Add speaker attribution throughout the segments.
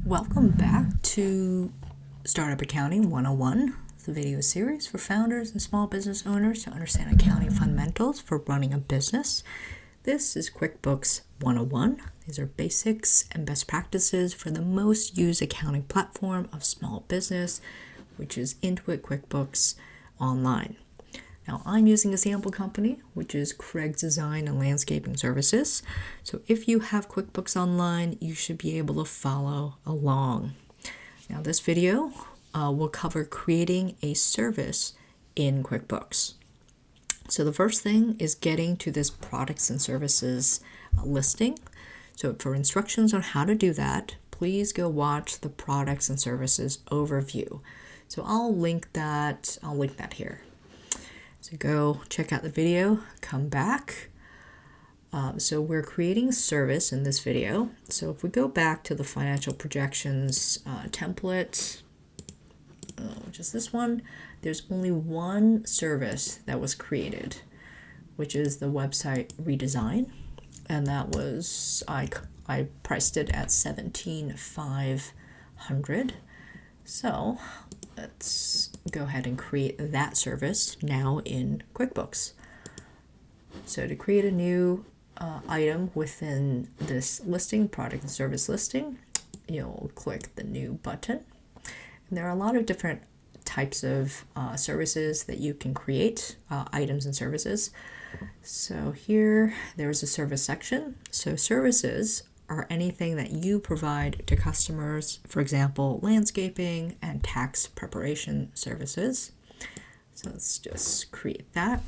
Speaker 1: Welcome back to Startup Accounting 101, the video series for founders and small business owners to understand accounting fundamentals for running a business. This is QuickBooks 101. These are basics and best practices for the most used accounting platform of small business, which is Intuit QuickBooks Online. Now, I'm using a sample company, which is Craig's Design and Landscaping Services. So if you have QuickBooks Online, you should be able to follow along. Now, this video will cover creating a service in QuickBooks. So the first thing is getting to this products and services listing. So for instructions on how to do that, please go watch the products and services overview. So I'll link that here. So go check out the video, come back. So we're creating a service in this video. So if we go back to the financial projections template, which is this one, there's only one service that was created, which is the website redesign. And that was, I priced it at $17,500. So let's go ahead and create that service now in QuickBooks. So to create a new item within this listing, product and service listing, you'll click the new button. And there are a lot of different types of services that you can create, items and services. So here, there's a service section. So services are anything that you provide to customers, for example, landscaping and tax preparation services. So let's just create that.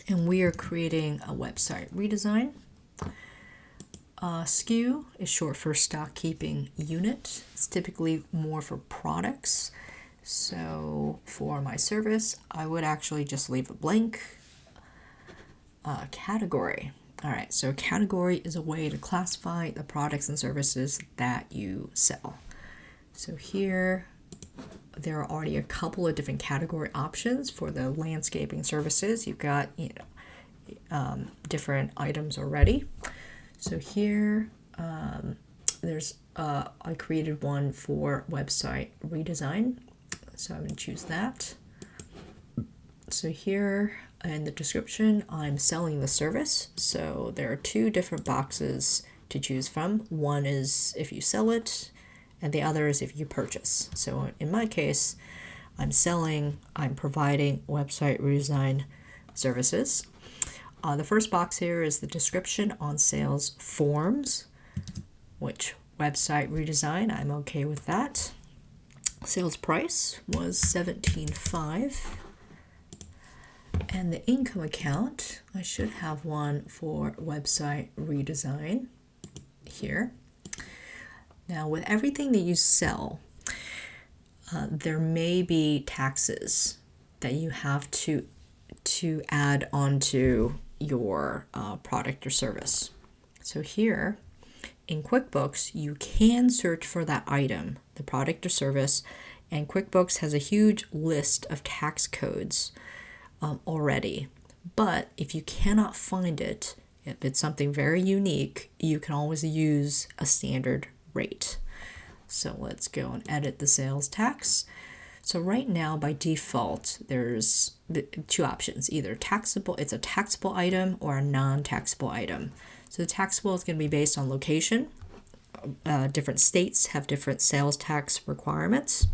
Speaker 1: And we are creating a website redesign. SKU is short for stock keeping unit. It's typically more for products. So for my service, I would actually just leave a blank. Category. All right, so category is a way to classify the products and services that you sell. So here, there are already a couple of different category options for the landscaping services. You've got, different items already. So here, I created one for website redesign. So I'm going to choose that. So here in the description, I'm selling the service. So there are two different boxes to choose from. One is if you sell it, and the other is if you purchase. So in my case, I'm providing website redesign services. The first box here is the description on sales forms, which website redesign, I'm okay with that. Sales price was $17,500. And the income account, I should have one for website redesign here. Now, with everything that you sell, there may be taxes that you have to add onto your product or service. So here in QuickBooks, you can search for that item, the product or service, and QuickBooks has a huge list of tax codes already. But if you cannot find it, if it's something very unique, you can always use a standard rate. So let's go and edit the sales tax. So right now, by default, there's two options, either taxable, it's a taxable item, or a non-taxable item. So the taxable is going to be based on location. Different states have different sales tax requirements.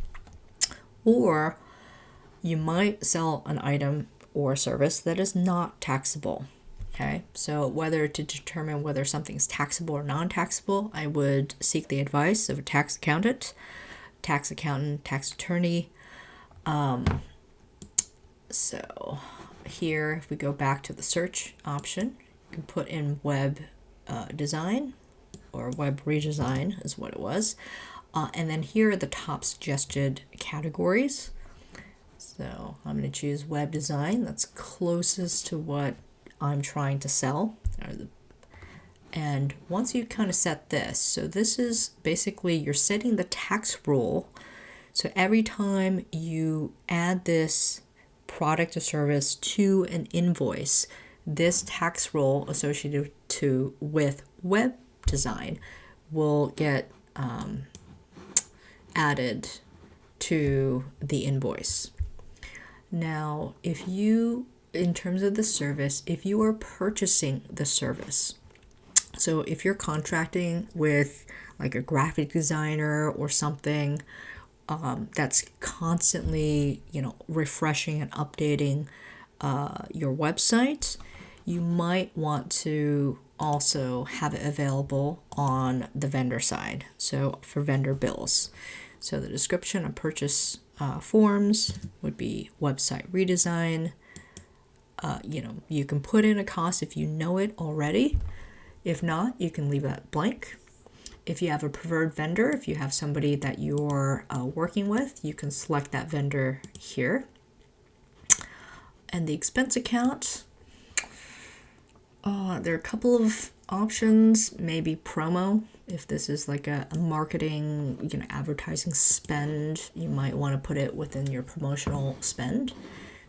Speaker 1: Or you might sell an item or service that is not taxable. Okay, so whether to determine whether something's taxable or non-taxable, I would seek the advice of a tax accountant, tax attorney. So here, if we go back to the search option, you can put in web design, or web redesign is what it was. And then here are the top suggested categories. So I'm going to choose web design. That's closest to what I'm trying to sell. And once you kind of set this, so this is basically you're setting the tax rule. So every time you add this product or service to an invoice, this tax rule associated with web design will get added to the invoice. Now, in terms of the service, if you are purchasing the service, so if you're contracting with like a graphic designer or something that's constantly, refreshing and updating your website, you might want to also have it available on the vendor side. So for vendor bills. So the description of purchase forms would be website redesign. You can put in a cost if you know it already. If not, you can leave that blank. If you have a preferred vendor, if you have somebody that you're working with, you can select that vendor here. And the expense account, there are a couple of options, maybe promo. If this is like a marketing, advertising spend, you might want to put it within your promotional spend.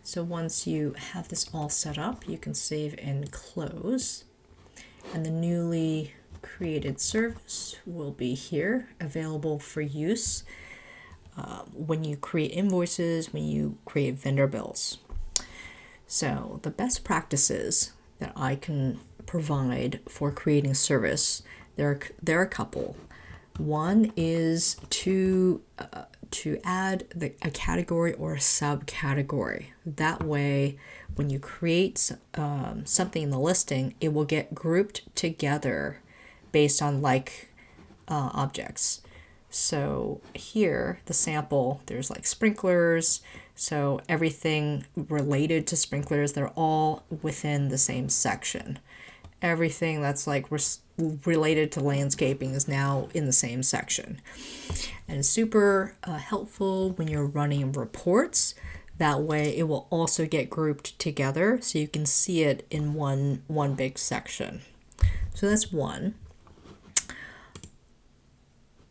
Speaker 1: So once you have this all set up, you can save and close. And the newly created service will be here, available for use when you create invoices, when you create vendor bills. So the best practices that I can provide for creating service, there are a couple. One is to add a category or a subcategory. That way, when you create something in the listing, it will get grouped together based on like objects. So here, the sample, there's like sprinklers. So everything related to sprinklers, they're all within the same section. Everything that's like related to landscaping is now in the same section. And it's super helpful when you're running reports. That way it will also get grouped together so you can see it in one big section. So that's one.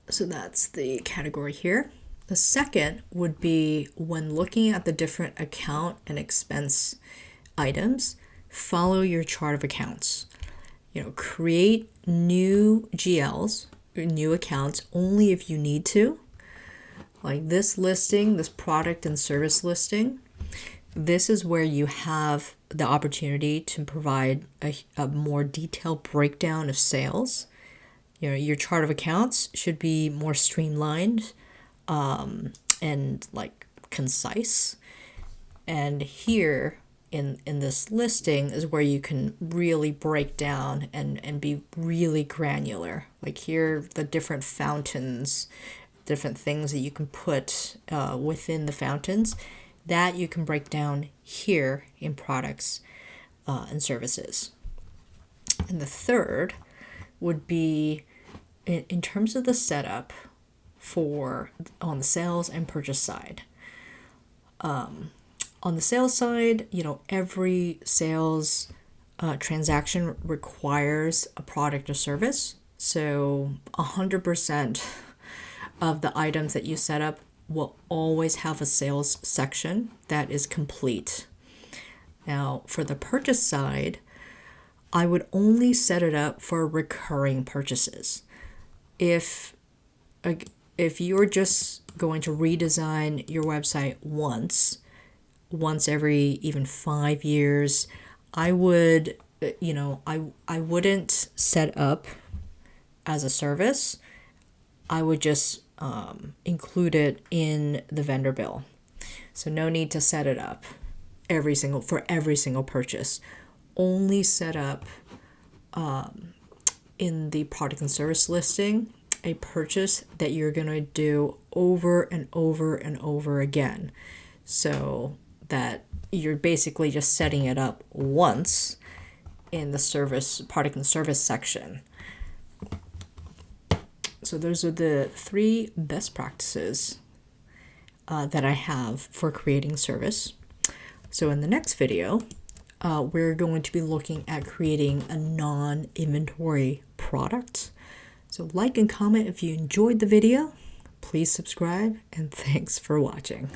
Speaker 1: So that's the category here. The second would be when looking at the different account and expense items, follow your chart of accounts. Create new GLs, or new accounts, only if you need to. Like this listing, this product and service listing, this is where you have the opportunity to provide a more detailed breakdown of sales. Your chart of accounts should be more streamlined and like concise. And here in this listing is where you can really break down and be really granular. Like here, the different fountains, different things that you can put within the fountains, that you can break down here in products and services. And the third would be in terms of the setup on the sales and purchase side. On the sales side, every sales transaction requires a product or service. So 100% of the items that you set up will always have a sales section that is complete. Now, for the purchase side, I would only set it up for recurring purchases. If you're just going to redesign your website once every even 5 years, I would, I wouldn't set up as a service. I would just include it in the vendor bill. So no need to set it up for every single purchase. Only set up in the product and service listing a purchase that you're going to do over and over and over again. So that you're basically just setting it up once in the product and service section. So those are the 3 best practices that I have for creating service. So in the next video, we're going to be looking at creating a non-inventory product. So like and comment if you enjoyed the video. Please subscribe, and thanks for watching.